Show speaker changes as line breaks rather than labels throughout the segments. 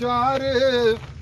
4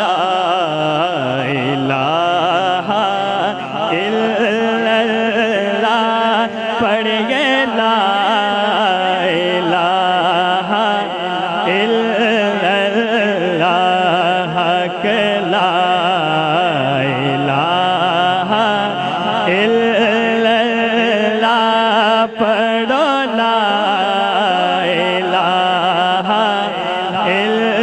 لا الہ الا اللہ پڑھیے لا الہ الا اللہ حق لا الہ الا اللہ پڑھو لا الہ الا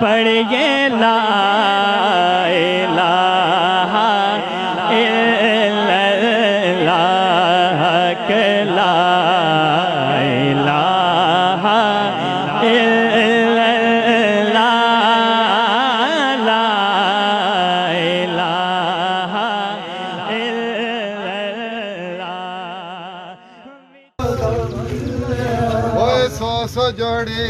پڑھیے لا الہ الا اللہ کہ لا الہ الا اللہ لا الہ الا اللہ
اوے سو جوڑے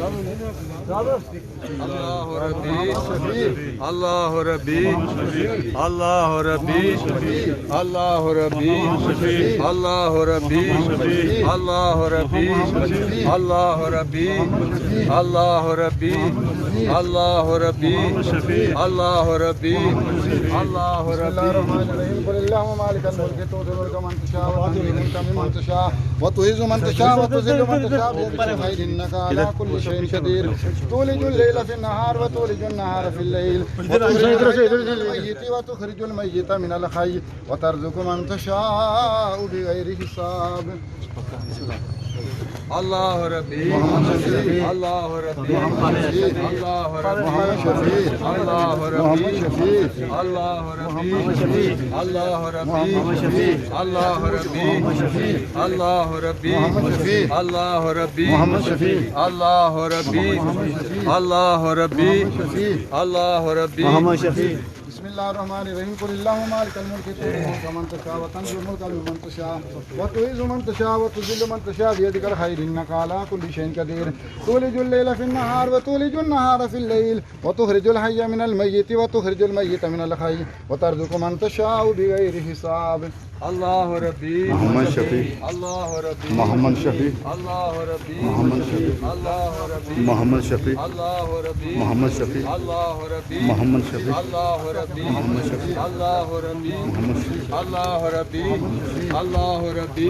اللہ ربی اللہ ربی اللہ ربی اللہ ربی اللہ ربی اللہ ربی اللہ ربی اللہ ربی اللہ ربی اللہ ربی قل اللهم مالك الملك تؤتي الملك من تشاء وتنزع الملك ممن تشاء وتعز من تشاء وتذل من تشاء بيدك الخير انك على كل شيء قدير تولج الليل في النهار وتولج النهار في الليل وتخرج الميت من الحي وترزق من تشاء بغير حساب اللہ ربی اللہ ربی اللہ ربی اللہ ربی اللہ ربی اللہ ربی اللہ ربی اللہ ربی اللہ ربی اللہ ربی اللہ ربی اللہ ربی بسم اللہ الرحمن الرحیم قل اللهم مالک الملک تؤتی الملک من تشاء وتنزع الملك ممن تشاء وتعز من تشاء وتذل من تشاء بيدك الخير انك على كل شيء قدير تولج الليل في النهار وتولج النهار في الليل وتخرج الحي من الميت وتخرج الميت من الحي وترزق من تشاء بغير حساب اللہ ربی محمد شفیع اللہ ربی محمد شفیع اللہ ربی محمد شفیع اللہ ربی محمد شفیع اللہ ربی محمد شفیع اللہ ربی محمد شفیع اللہ ربی محمد شفیع اللہ ربی محمد شفیع اللہ ربی اللہ ربی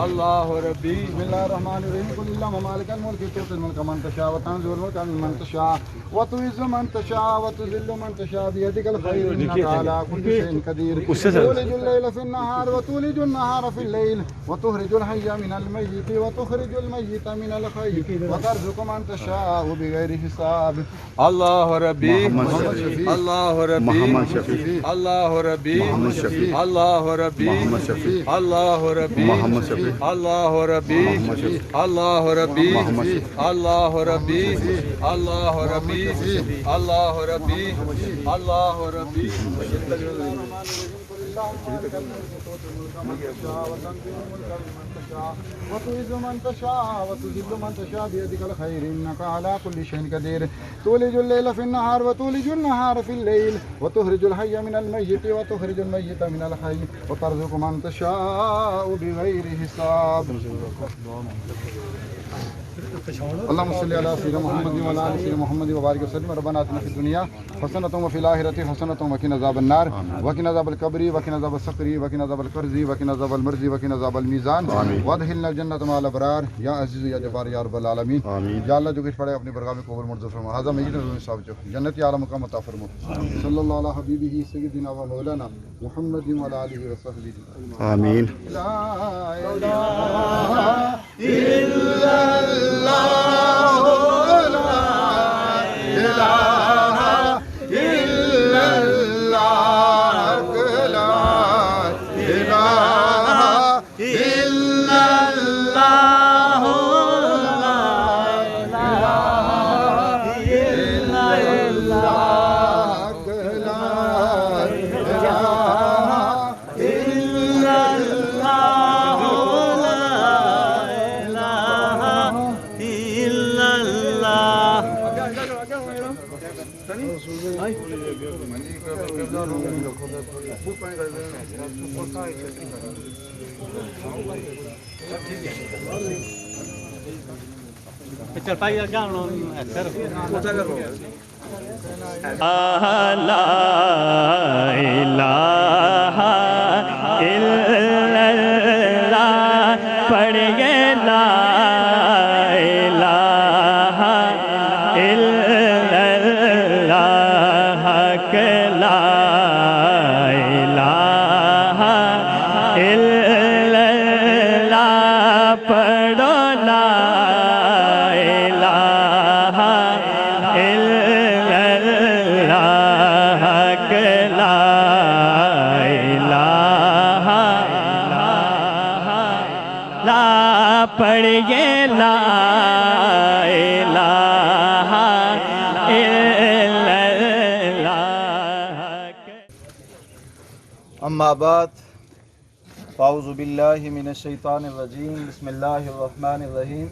اللہ ربی بسم اللہ الرحمن الرحیم قل اللهم مالک الملک تؤتی الملک من تشاء وتنزع الملك ممن تشاء وتعز من تشاء وتذل من تشاء بيدك الخير انك على كل شيء قدير تولج الليل في النهار وتولج النهار في الليل وتخرج الحي من الميت وتخرج الميت من الحي وترزق من تشاء بغير حساب اللہ ربی اللہ ربی اللہ ربی اللہ ربی اللہ ربی اللہ ربی اللہ ربی اللہ ربی اللہ ربی اللہ ربی اللہ ربی وتعز من تشاء وتذل من تشاء بيدك الخير انك على كل شيء قدير تولج الليل في النهار وتولج النهار في الليل وتخرج الحي من الميت وتخرج الميت من الحي وترزق من تشاء بغير حساب اللهم صل على سيدنا محمد وعلى ال سيدنا محمد وبارك وسلم ربنا آتنا في الدنيا حسنة وفي الآخرة حسنة وقنا عذاب النار وقنا عذاب القبر وقنا عذاب السقر وقنا عذاب القرز وقنا عذاب المرض وقنا عذاب الميزان وادخلنا الجنة مع الأبرار يا عزيز يا جبار يا رب العالمين یا اللہ جو کچھ پڑھے اپنی برگاہ میں قبول منظور فرما هذا مجید رسول صاحب جو جنت اعلی مقام عطا فرما صلی اللہ علی حبیبہ سیدنا و مولانا محمد وعلى آلہ وصحبہ آمین لا الہ الا اللہ
لا الہ الا اللہ پڑھیے لا الہ الا اللہ کہ لا الہ الا اللہ پڑھو لا الہ الا اللہ کہ لا الہ لا پڑھیے لا الہ الا اللہ.
اما بعد فاعوذ باللہ من الشیطان الرجیم بسم اللہ الرحمن الرحیم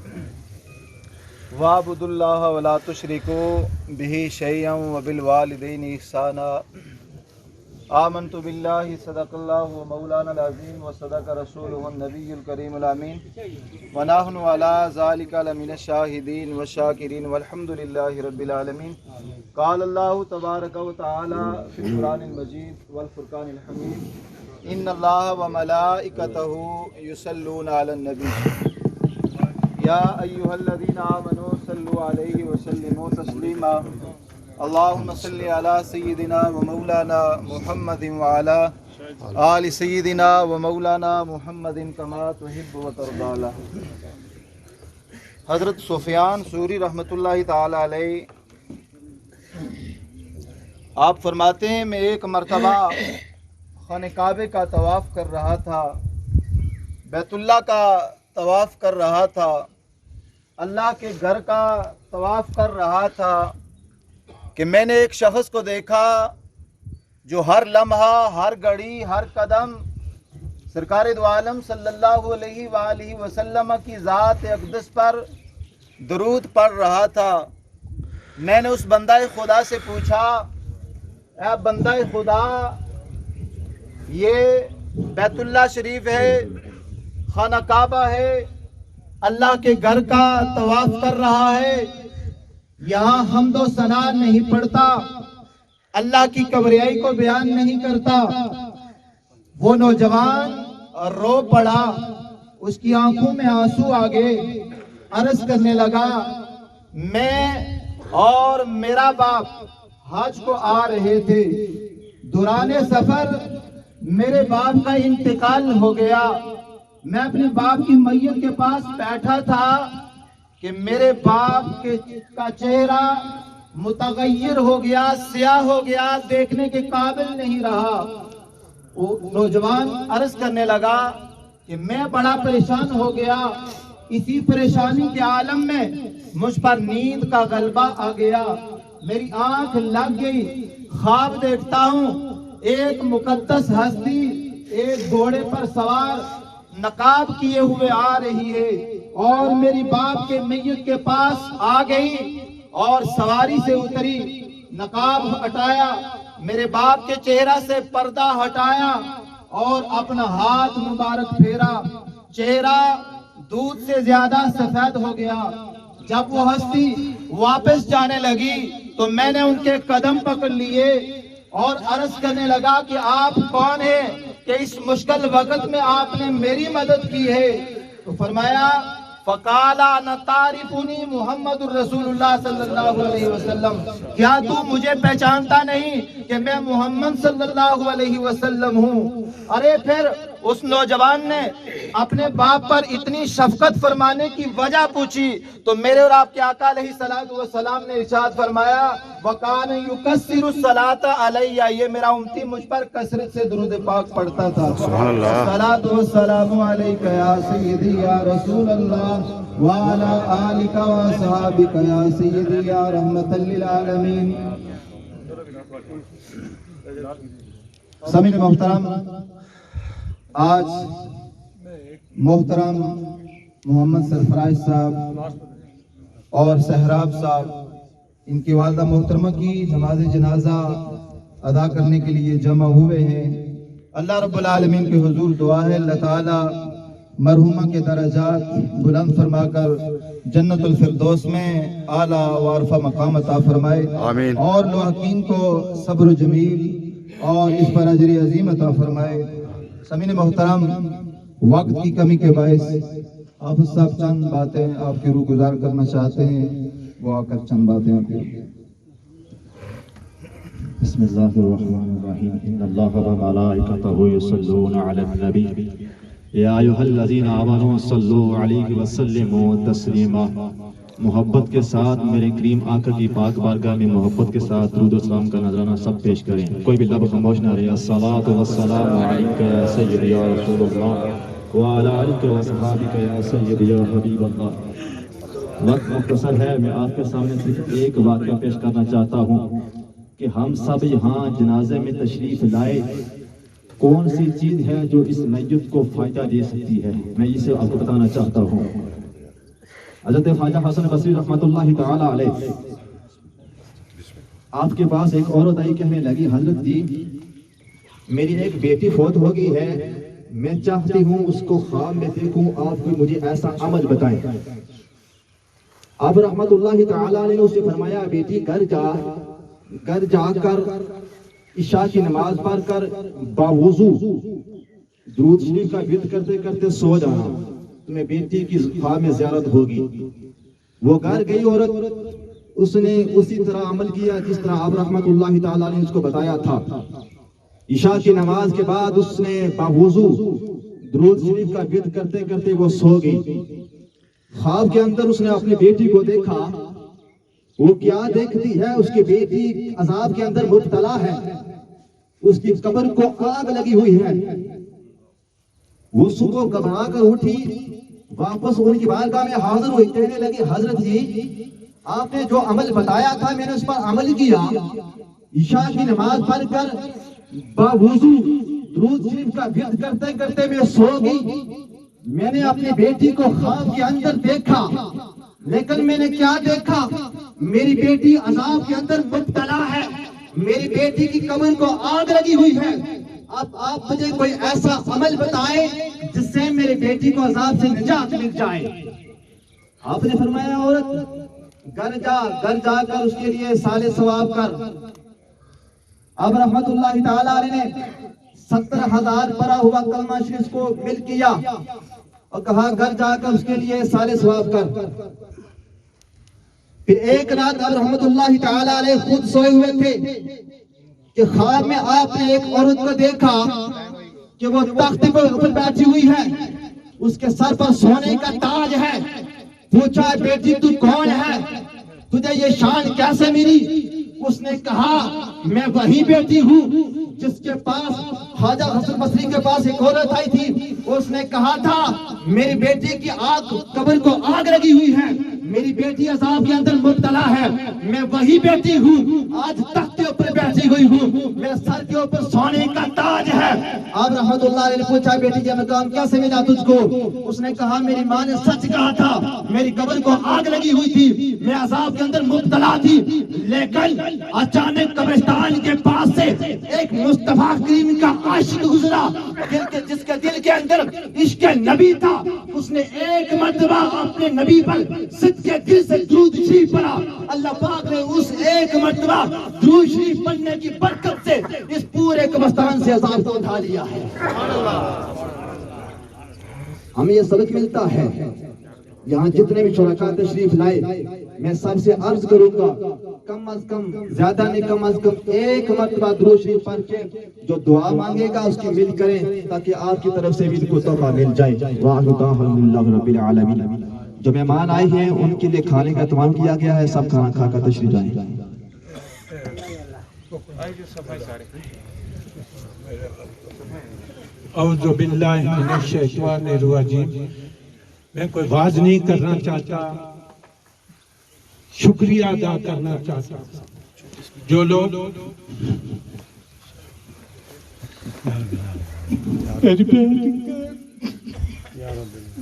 وَاعْبُدُوا اللَّهَ وَلَا تُشْرِكُوا بِهِ شَيْئًا وَبِالْوَالِدَيْنِ إِحْسَانًا آمنت باللہ صدق اللہ مولانا العظیم وصدق رسولہ النبی الکریم الامین ونحن علی ذلک لمن الشاہدین والشاکرین والحمد للہ رب العالمین قال اللہ تبارک و تعالی فی القرآن المجید والفرقان الحمید ان اللہ وملائکتہ یصلون علی النبی یا ایہا الذین آمنوا صلوا علیہ وسلموا تسلیما اللہم صلی علی سیدنا و مولانا محمد وعلی آل سیدنا و مولانا محمد کما تحب و ترضی. حضرت سفیان ثوری رحمۃ اللہ تعالی علیہ آپ فرماتے ہیں میں ایک مرتبہ خانہ کعبے کا طواف کر رہا تھا، بیت اللہ کا طواف کر رہا تھا، اللہ کے گھر کا طواف کر رہا تھا کہ میں نے ایک شخص کو دیکھا جو ہر لمحہ، ہر گھڑی، ہر قدم سرکار دو عالم صلی اللہ علیہ وآلہ وسلم کی ذات اقدس پر درود پڑھ رہا تھا. میں نے اس بندہ خدا سے پوچھا، اے بندہ خدا، یہ بیت اللہ شریف ہے، خانہ کعبہ ہے، اللہ کے گھر کا طواف کر رہا ہے، یہاں حمد و ثنا نہیں پڑھتا، اللہ کی کبریائی کو بیان نہیں کرتا. وہ نوجوان رو پڑا، اس کی آنکھوں میں آنسو آ گئے، عرض کرنے لگا میں اور میرا باپ حج کو آ رہے تھے، دوران سفر میرے باپ کا انتقال ہو گیا، میں اپنے باپ کی میت کے پاس بیٹھا تھا کہ میرے باپ کا چہرہ متغیر ہو گیا، سیاہ ہو گیا، دیکھنے کے قابل نہیں رہا. وہ نوجوان عرض کرنے لگا کہ میں بڑا پریشان ہو گیا، اسی پریشانی کے عالم میں مجھ پر نیند کا غلبہ آ گیا، میری آنکھ لگ گئی، خواب دیکھتا ہوں ایک مقدس ہستی ایک گھوڑے پر سوار نقاب کیے ہوئے آ رہی ہے اور میری باپ کے میت کے پاس آ گئی اور سواری سے اتری، نقاب ہٹایا، میرے باپ کے چہرہ سے پردہ ہٹایا اور اپنا ہاتھ مبارک پھیرا، چہرہ دودھ سے زیادہ سفید ہو گیا. جب وہ ہستی واپس جانے لگی تو میں نے ان کے قدم پکڑ لیے اور عرض کرنے لگا کہ آپ کون ہیں کہ اس مشکل وقت میں آپ نے میری مدد کی ہے؟ تو فرمایا فَقَالَ أَنَا تَعْرِفُنِي محمد الرسول اللہ صلی اللہ علیہ وسلم، کیا تو مجھے پہچانتا نہیں کہ میں محمد صلی اللہ علیہ وسلم ہوں؟ ارے پھر اس نوجوان نے اپنے باپ پر اتنی شفقت فرمانے کی وجہ پوچھی تو میرے اور آپ کے آقا علیہ السلام نے ارشاد فرمایا وَقَانَ يُكَسِّرُ الصَّلَاةَ عَلَيَّ، یہ میرا امتی مجھ پر کثرت سے درود پاک پڑھتا تھا. الصلاۃ والسلام علیک یا سیدی یا رسول اللہ وعلی آلک واصحابک یا سیدی یا رحمت للعالمین. سامعین محترم، آج محترم محمد سرفراز صاحب اور سہراب صاحب ان کی والدہ محترمہ کی نماز جنازہ ادا کرنے کے لیے جمع ہوئے ہیں. اللہ رب العالمین کے حضور دعا ہے اللہ تعالی مرحومہ کے درجات بلند فرما کر جنت الفردوس میں اعلیٰ و عرفہ مقام عطا فرمائے، آمین، اور لوحقین کو صبر و جمیل اور اس پر اجر عظیم عطا فرمائے. سامعین محترم، وقت کی کمی کے باعث حافظ صاحب چند باتیں آپ کی روح گزار کرنا چاہتے ہیں، وہ آ کر چند باتیں آپ کی.
بسم اللہ الرحمن الرحیم ان اللہ وملائکتہ یصلون علی النبی یا ایھا الذین آمنوا صلوا علیہ وسلموا تسلیما. محبت کے ساتھ میرے کریم آقا کی پاک بارگاہ میں محبت کے ساتھ درود و سلام کا نذرانہ سب پیش کریں، کوئی بھی لب خاموش نہ رہے. الصلاۃ والسلام علیک یا سیدی یا رسول اللہ وعلی آلک واصحابک یا سیدی یا حبیب اللہ. وقت مختصر ہے، میں آپ کے سامنے صرف ایک واقعہ پیش کرنا چاہتا ہوں کہ ہم سب یہاں جنازے میں تشریف لائے، کون سی چیز ہے جو اس میت کو فائدہ دے سکتی ہے، میں اسے آپ کو بتانا چاہتا ہوں. حضرت خواجہ حسن بصری رحمۃ اللہ تعالی علیہ آپ کے پاس ایک عورت آئی، کہنے لگی حضرت جی میری ایک بیٹی فوت ہو گئی ہے، میں چاہتی ہوں اس کو خواب میں دیکھوں، آپ کوئی مجھے ایسا عمل بتائیں۔ آپ رحمت اللہ تعالی علیہ نے اسے فرمایا بیٹی گھر جا کر عشاء کی نماز پڑھ کر باوضو درود شریف کا ورد کرتے کرتے سو جانا، تمہیں بیٹی کی خواب میں زیارت ہوگی۔ وہ گھر گئی عورت، اس نے اسی طرح عمل کیا جس طرح آپ رحمت اللہ تعالی علیہ نے اس کو بتایا تھا۔ عشاء کی نماز کے بعد اس نے باوضو درود شریف کا ورد کرتے کرتے وہ سو گئی۔ خواب کے اندر اس نے اپنی بیٹی کو دیکھا، وہ کیا دیکھتی ہے، اس کی بیٹی عذاب کے اندر مبتلا ہے، اس کی قبر کو آگ لگی ہوئی ہے۔ وہ صبح گھبرا کر اٹھی، واپس ان کی بارگاہ میں حاضر ہوئی، کہنے لگی حضرت جی آپ نے جو عمل بتایا تھا میں نے اس پر عمل کیا، عشاء کی نماز پڑھ کر باوضو درود شریف کا ورد کرتے کرتے میں سو گئی۔ میں نے اپنی بیٹی کو خواب کے اندر دیکھا، لیکن میں نے کیا دیکھا، میری بیٹی عذاب کے اندر مبتلا ہے، میری بیٹی کی قبر کو آگ لگی ہوئی ہے۔ اب آپ مجھے کوئی ایسا عمل بتائیں جس سے میری بیٹی کو عذاب سے نجات مل جائے۔ آپ نے فرمایا عورت گھر جا کر اس کے لیے سال ثواب کر۔ اب رحمت اللہ تعالی علیہ نے 70,000 پڑھا ہوا کلمہ شریف کو مل کیا اور کہا گھر جا کر اس کے لیے سال ثواب کر۔ پھر ایک رات اب رحمت اللہ تعالی علیہ خود سوئے ہوئے تھے کہ خواب میں آپ نے ایک عورت کو دیکھا کہ وہ تخت پر بیٹھی ہوئی ہے، اس کے سر پر سونے کا تاج ہے۔ پوچھا بیٹی تو کون ہے، تجھے یہ شان کیسے ملی؟ اس نے کہا میں وہی بیٹی ہوں جس کے پاس خواجہ حسن بصری کے پاس ایک عورت آئی تھی، اس نے کہا تھا میری بیٹی کی قبر کو آگ لگی ہوئی ہے، میری بیٹی عذاب کے اندر مبتلا ہے، میں وہی بیٹی ہوں، آج تخت کے اوپر بیٹھی ہوئی ہوں، میرے سر کے اوپر سونے کا تاج ہے۔ آپ رحمت اللہ علیہ نے پوچھا بیٹی یہ مقام کیسے ملا تجھ کو؟ اس نے کہا میری ماں نے سچ کہا تھا، میری قبر کو آگ لگی ہوئی تھی، میں عذاب کے اندر مبتلا تھی، لیکن اچانک قبرستان کے پاس سے ایک مصطفیٰ کریم کا عاشق گزرا جس کے دل کے اندر عشق نبی تھا، اس نے ایک مرتبہ اپنے نبی پر کے دل سے درود شریف پڑھا، اللہ پاک نے اس ایک مرتبہ درود شریف پڑھنے کی برکت سے اس پورے قبرستان سے عذاب کو اٹھا لیا ہے۔ ہمیں یہ سبق ملتا ہے، یہاں جتنے بھی شرکاء تشریف لائے میں سب سے عرض کروں گا کم از کم زیادہ نہیں کم از کم ایک مرتبہ درود شریف پڑھ کے جو دعا مانگے گا اس کی مل کریں تاکہ آپ کی طرف سے بھی کو تحفہ مل جائے۔ وآخر دعوانا رب العالمین۔ جو مہمان آئے ہیں ان کے لیے کھانے کا اہتمام کیا گیا ہے، سب کھانا کھا کر تشریف لائیں۔
اعوذ باللہ من الشیطان الرجیم۔ میں کوئی واز نہیں کرنا چاہتا، شکریہ ادا کرنا چاہتا جو لوگ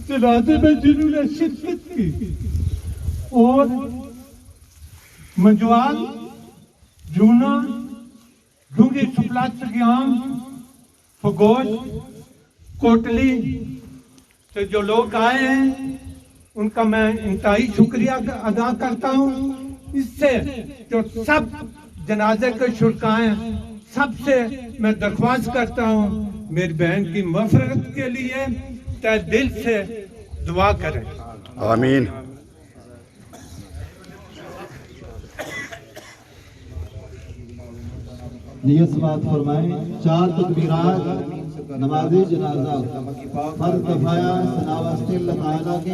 جنازے میں جنہوں نے شرکت کی اور منجوال جونا ڈونگی سپلات سگیام فگوش کوٹلی سے جو لوگ آئے ہیں ان کا میں انتہائی شکریہ ادا کرتا ہوں۔ اس سے جو سب جنازے کے شرکاء ہیں سب سے میں درخواست کرتا ہوں میری بہن کی مغفرت کے لیے تہ دل سے دعا کریں۔
آمین۔
نیت سماعت فرمائیں۔ 4 تکبیرات نماز جنازہ فرض کفایہ ثنا واسطے اللہ تعالیٰ کے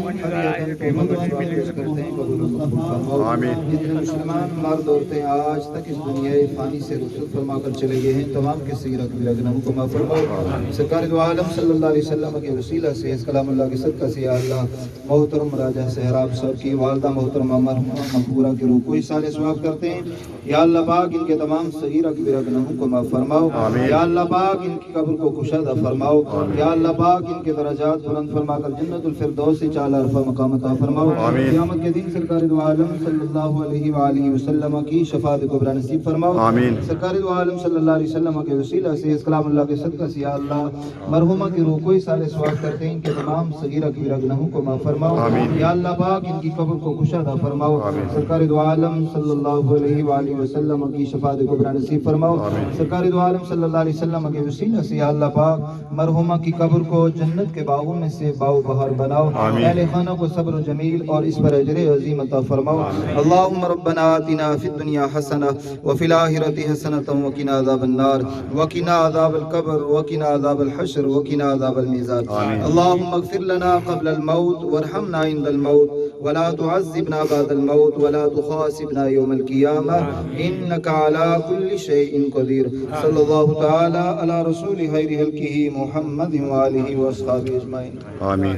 آمین۔
مسلمان مرد عورتیں آج تک اس دنیا فانی سے رخصت فرما کر چلے گئے ہیں، تمام کے سیرت میں گناہوں کو معاف فرماؤ۔ سرکار دو عالم صلی اللہ علیہ وسلم کے وسیلہ سے اس کلام اللہ کے صدقہ سے یا اللہ محترم راجہ سہراب صاحب کی والدہ محترمہ مرحومہ مقبورہ کی روح کو احسان ثواب کرتے ہیں۔ یا اللہ پاک ان کے تمام صغیرہ کبیرہ گناہوں کو معاف فرماؤ۔ یا اللہ پاک ان کی قبر کو خوشا عطا فرماؤ یا اللہ پاک ان کے درجات بلند فرما کر جنت الفردوس سے اعلی رفع مقام عطا فرماؤ قیامت کے دن سرکار دو عالم صلی اللہ علیہ وآلہ وسلم کی شفاعت کبریٰ نصیب فرماؤ سرکار دو عالم صلی اللہ علیہ وسلم کے وسیلہ سے اس کلام اللہ کے صدقہ سے یا اللہ مرحومہ کی روح کوئی سال سوال کرتے ہیں ان کے تمام صغیرہ کبیرہ گناہوں کو معاف فرماؤ یا اللہ پاک ان کی قبر کو کشادہ فرماؤ سرکار دو عالم صلی اللہ علیہ وآلہ وسلم کی شفاعت کبریٰ نصیب فرماؤ سرکار دو عالم صلی اللہ علیہ وسلم کے وسیلہ سے یا اللہ پاک مرحومہ کی قبر کو جنت کے باغوں میں سے باغ بہار بناؤ اہل خانہ کو صبر و جمیل اور اس پر اجر عظیم عطا فرماؤ اللہم ربنا آتنا فی الدنیا حسنہ وفی الآخرۃ حسنۃ وقنا عذاب النار وقنا عذاب القبر وقنا عذاب الحشر وقنا عذاب المیزان اللہم اغفر لنا قبل الموت وارحمنا عند الموت ولا تعذبنا بعد الموت ولا تخاصبنا يوم القيامة إنك على كل شيء قدير صلى الله تعالى على رسول خير خلقه محمد وآله وأصحابه أجمعين
آمین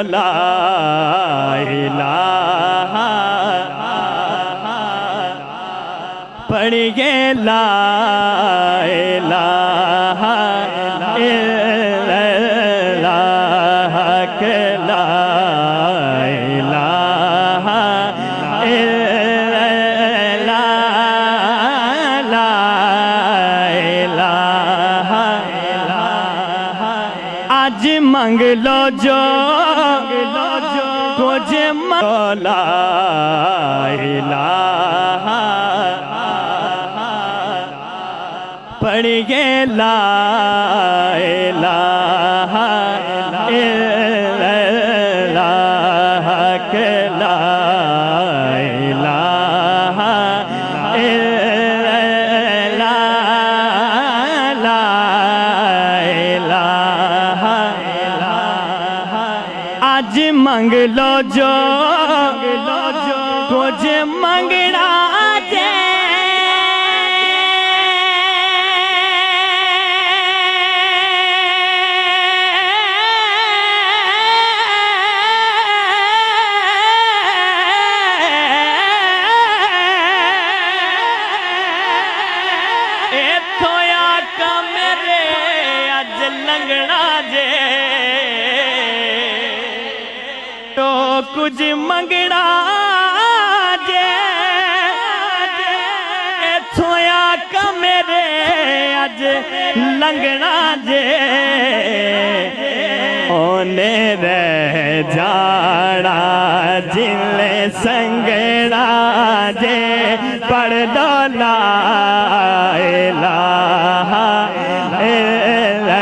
لا الہ پڑھیے لا الہ الا اللہ کہ لا الہ الا اللہ لا الہ آج منگ لو جو کچھ لا الہ پڑھیے لا الہ الا اللہ کہ لا الہ الا اللہ لا الہ آج منگ لو جو کچھ منگنا جے ایتھویا کا میرے اج لنگنا جے تو کچھ منگنا جے ایتھویا کا میرے اج لنگنا جے اونے رہ جانا جلے سنگنا جے پڑھ دو لا الہ الا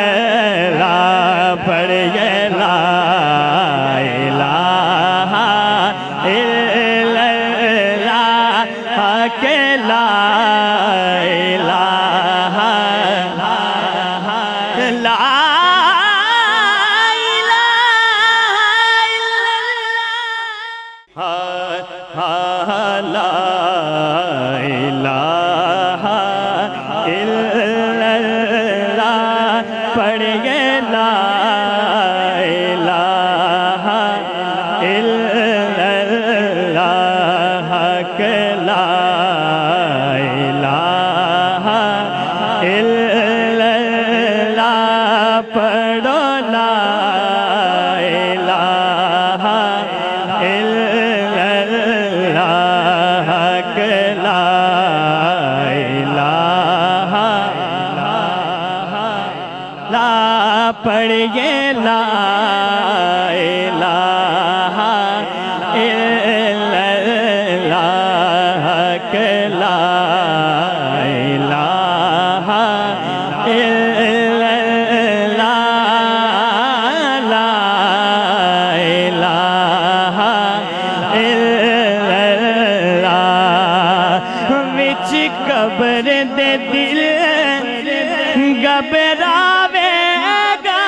اللہ پڑھیے لا الہ الا اللہ کہ لا الہ لا لا الہ الا اللہ پڑھیے لا الہ الا اللہ کہ لا الہ الا اللہ پڑھو لا الہ الا اللہ کہ لا الہ لا پڑھیے لا الہ الا اللہ کہ لا الہ الا اللہ لا الہ الا اللہ وچ قبر دے دل گھبراوے گا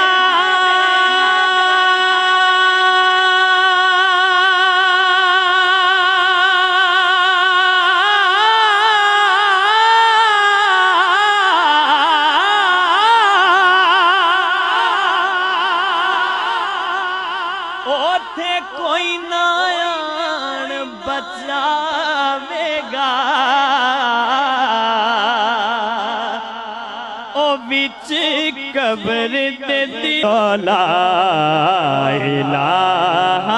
اوتھے کوئی نہ آن بچاوے گا او بچ بھی قبر دے دی لا الہ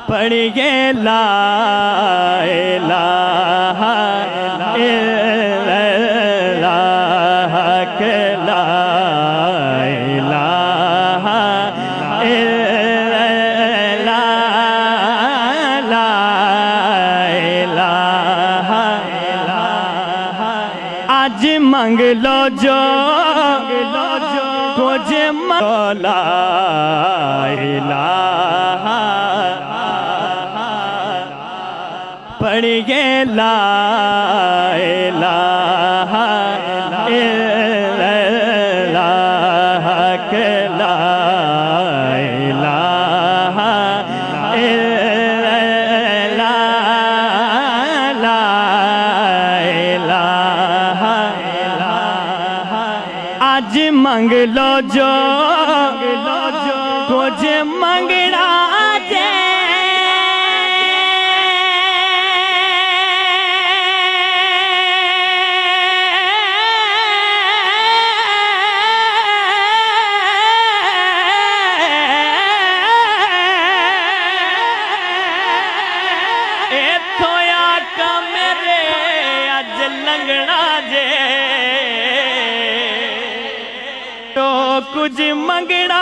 پڑھیے لا الہ الا اللہ کہ لا الہ الا اللہ لا الہ آج منگ لو جو کچھ لا الہ پڑھیے لا الہ الا اللہ کہ لا الہ الا اللہ لا الہ آج منگ لو جو کچھ منگنا کچھ منگنا